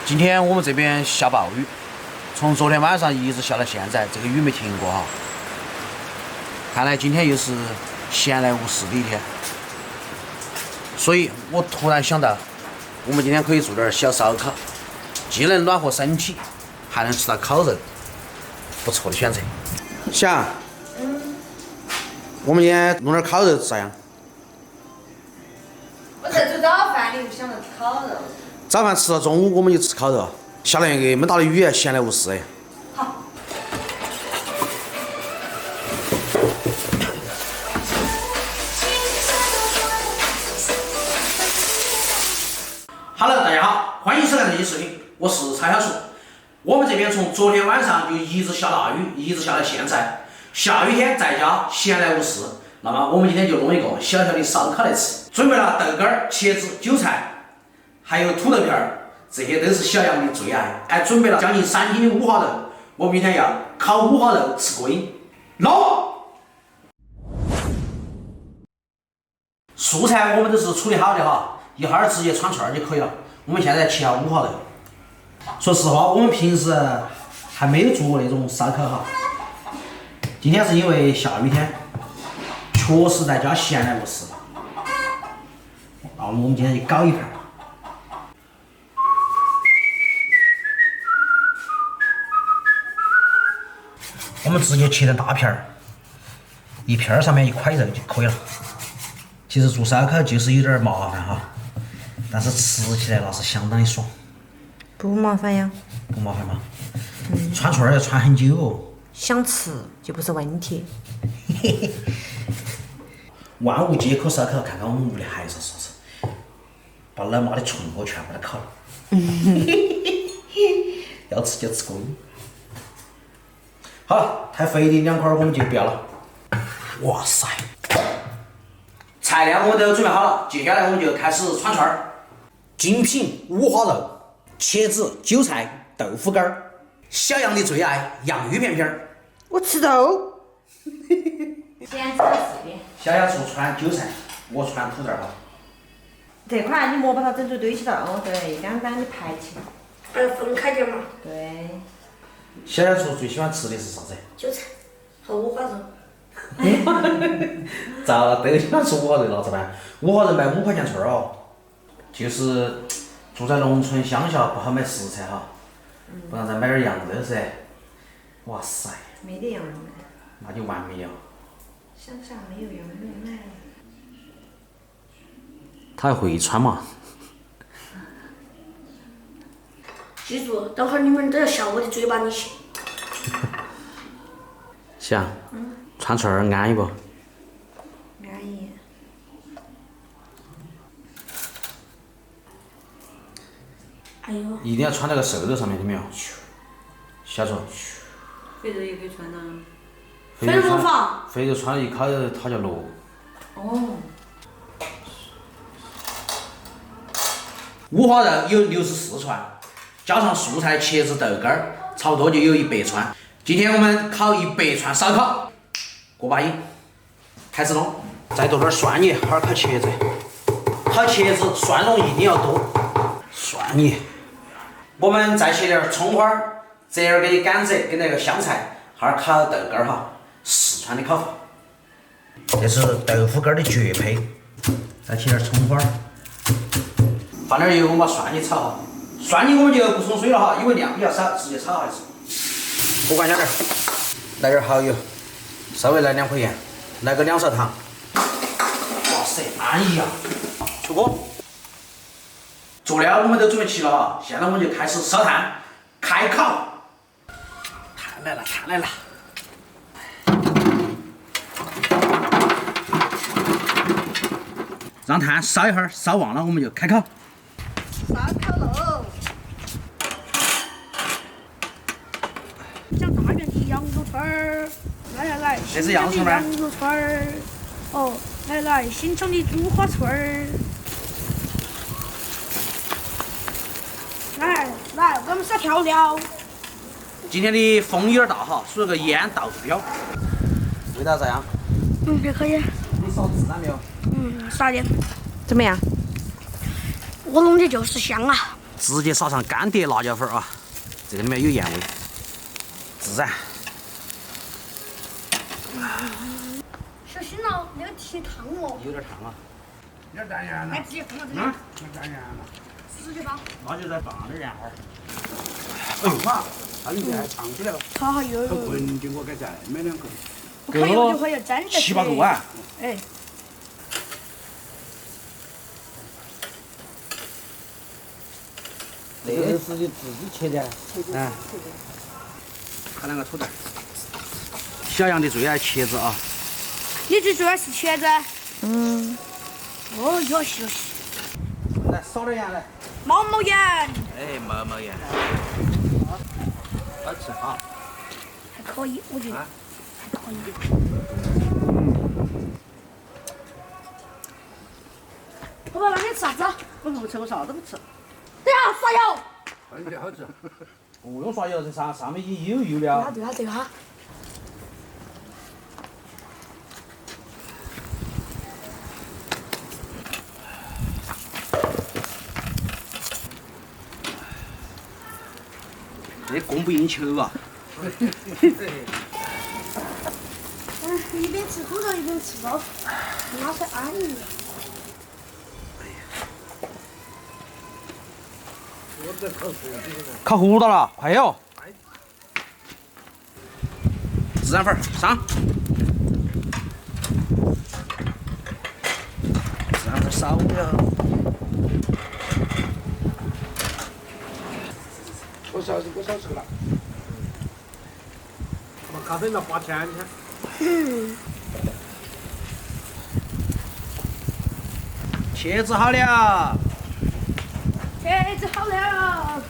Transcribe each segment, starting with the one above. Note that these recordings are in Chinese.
今天我们这边下暴雨，从昨天晚上一直下到现在，这个雨没停过哈。看来今天又是闲来无事的一天，所以我突然想到，我们今天可以做点小烧烤，既能暖和身体，还能吃到烤肉，不错的选择。想，我们今天弄点烤肉咋样？我在煮早饭，你又想着烤肉。早饭吃到中午，我们就吃烤肉。下了一个没大的雨，闲来无事哎。好。Hello， 大家好，欢迎收看这期视频，我是蔡小树。我们这边从昨天晚上就一直下大雨，一直下到现在。下雨天在家闲来无事，那么我们今天就弄一个小小的烧烤来吃。准备了豆干、茄子、韭菜，还有土豆片儿。这些都是小杨的最爱，还准备了将近3斤的五花肉。我们今天要烤五花肉吃过瘾。弄！素菜我们都是处理好的哈，一会儿直接串串就可以了。我们现在切下五花肉。说实话，我们平时还没有做过那种烧烤哈。今天是因为下雨天，确实在家闲来无事。那我们今天就搞一盘。我们直接切成大片儿，一片儿上面1块肉就可以了。其实做烧烤就是有点麻烦哈，但是吃起来那是相当的爽。不麻烦呀。不麻烦吗？串串儿要串很久哦。想吃就不是问题。万物皆可烧烤，看看我们屋里还有啥吃，把老妈的存货全部都烤了。要吃就吃过瘾。好了，太肥的2块我们就不要了。哇塞！材料我们都准备好了，接下来我们就开始串串儿。精品五花肉、茄子、韭菜、豆腐干儿，小杨的最爱洋芋片片儿。我吃肉。先吃到4点。小杨做串韭菜，我串土豆儿哈。这块你莫把它整成堆起来哦，对，刚刚的排起。分开点嘛。对。小杨说最喜欢吃的是啥子？韭菜和五花肉。咋了？都喜欢吃五花肉了咋办？五花肉卖5块钱串儿哦。就是住在农村乡下不好买食材哈，不然再买点羊肉噻。哇塞！没得羊肉卖。那就完美了。乡下没有羊肉卖。他还会穿嘛？记住，等会儿你们都要笑我的嘴巴里去。行。串串儿安逸不？安逸。哎呦。一定要穿那个瘦肉上面，听没有？小说。肥肉也可以穿呐。肥肉不放。肥肉穿了一烤肉，它就落。哦。五花肉有64串，加上素菜、茄子、豆干儿，差不多就有100串。今天我们烤100串烧烤，过把瘾。开始弄，再剁点蒜泥，哈儿烤茄子。烤茄子蒜蓉一定要多，蒜泥。我们再切点葱花儿、折耳根、甘蔗跟那个香菜，哈儿烤豆干儿哈，四川的烤法。这是豆腐干儿的绝配。再切点葱花儿。放点油，我们把蒜泥炒好。蒜泥我们就不冲水了哈，因为量比较少，直接炒还是。火关小点，来点蚝油，稍微来2块盐，来个2勺糖。哇塞，安逸啊！出锅。佐料我们都准备齐了哈，现在我们就开始烧炭，开烤。炭来了，炭来了。让炭烧一会儿，烧旺了我们就开烤。烧烤喽！讲大圆的羊肉串儿，来，这是羊肉串吗？羊肉串儿，哦，来，新疆的猪花串儿，来，我们撒调料。今天的风有点大哈，所以个烟到处飘。味道咋样？还可以。你烧孜然没有？撒点。怎么样？我弄的就是香啊！直接撒上干碟辣椒粉啊，这个里面有盐味，自然。小心了，那个提烫哦。有点烫啊。要蘸盐了。来，直接放到这里，要蘸盐了。直接放。那就再放点盐花儿。哎妈，它里面还烫起来了。好好有。闻见我该再买2个。我看有就会要粘着。7、8个碗。哎。这个是你自己切的。嗯。看2个土豆。小杨的最爱茄子啊。你最主要是茄子。嗯。哦，有戏有戏。来，少点盐来。毛毛盐。哎，毛盐。好吃哈。还可以，我觉得。还可以。爸爸，那你吃啥子？我不吃，我啥都不吃。对啊，刷油。好吃好吃。不用刷油，这上面已经有油了。对哈对哈。这供不应求啊！一边吃土豆一边吃肉，那是安逸。烤糊到了，快哟！孜然粉儿上，孜然粉少了。我少吃了。我咖啡那花钱去。茄子好了。茄子好了。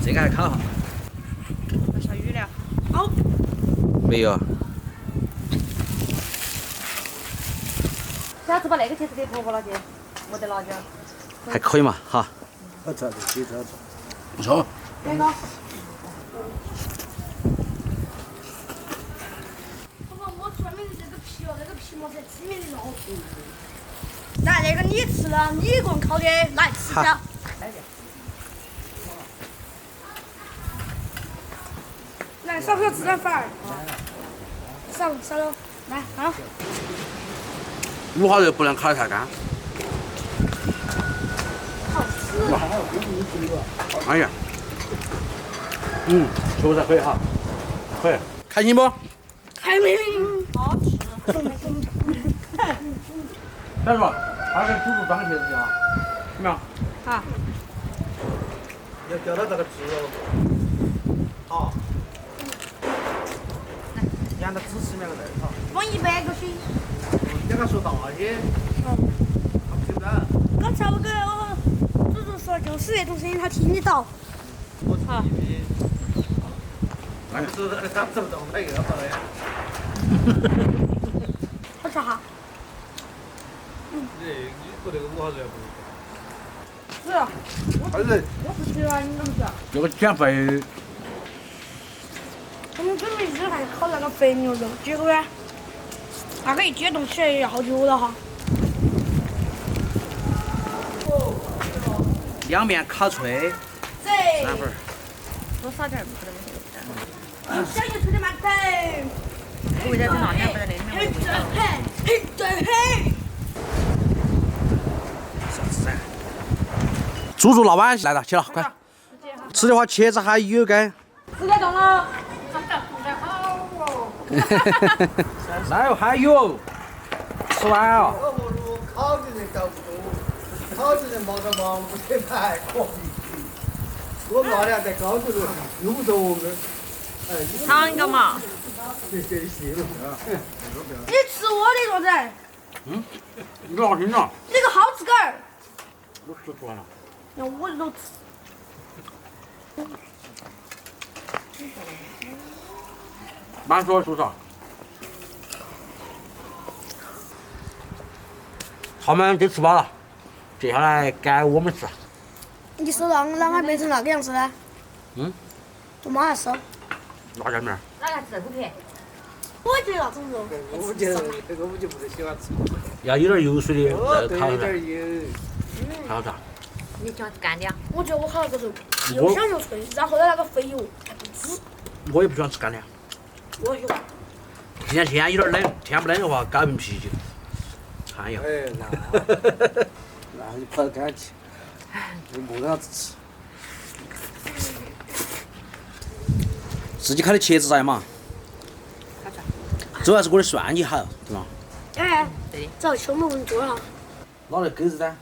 这个还烤哈？要下雨了。好。没有。下次把那个茄子给婆婆了去，没得辣椒。还可以嘛，哈。好吃，这茄子好吃。不错。哪个？爸爸，我专门的这个皮哦，那个皮膜才里面的肉。来，那个你吃了，你一个人烤的，来吃下。来，少口孜然粉儿。少了，来，好。五花肉不能烤得太干。好吃。哎呀，确实可以哈，可以，开心不？开心。好吃。小叔，他给猪猪装茄子去啊，怎么样？好。要叫他这个汁哦。好。让他只吃2个蛋好。放100个水。你给他说大些。他不听到。刚才我跟我猪猪说，就是那种声音，他听得到。我操！他不动，他又好了呀。好吃哈。你和那个5号人不是啊。好人。我不吃啊，你怎么吃？这个减肥。我们准备日还烤那个白牛肉，结果呢，那个一解冻起来要好久了哈。两面烤脆，这。孜然粉儿。多撒点儿，不可能小油出的馒头。不会再放辣椒粉在那里面没味道。嘿，对嘿。啥子噻？猪猪拿碗来了，起了，快！吃的话，茄子还有该。10点钟了。来哟，还有，吃完啊。烤的人搞不多，烤的人冒着忙不得来，可以。我拿的在高头了，又不动的。哎，尝一个嘛。这谢了啊！你吃我的桌子。你拿心了。你个好吃狗儿。我吃出来了。让我的肉吃。慢说，叔叔。他们都吃饱了，接下来该我们吃。你手啷个变成那个样子呢？嗯。我妈还收。辣椒面儿。哪个是豆腐皮？我觉得那种肉我们就我们就不得喜欢吃。要有点油水的哦，对，烤出来，有点油。好不好？你喜欢吃干的啊？我觉得我烤那个肉又香又脆，然后呢那个肥油滋，我也不喜欢吃干的。我喜欢。今天天有点冷，天不冷的话，搞瓶啤酒，看一下。哎，那就跑到干去，就没得啥子吃。自己烤的茄子菜嘛，主要是我的蒜泥好，对吧？哎，对的。找秋木给你做了。哪来狗子噻？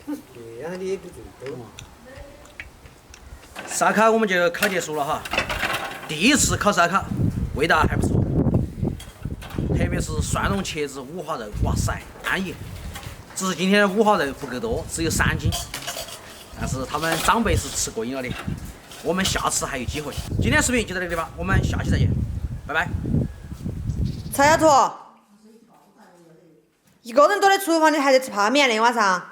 对呀，你也不对头。烧烤我们就烤结束了哈，第一次烤烧烤，味道还不错，特别是蒜蓉茄子五花肉，哇塞，安逸。只是今天的五花肉不够多，只有3斤，但是他们长辈是吃过瘾了的，我们下次还有机会。今天视频就到这个地方，我们下期再见，拜拜。蔡小图，一个人躲在厨房里还在吃泡面的晚上。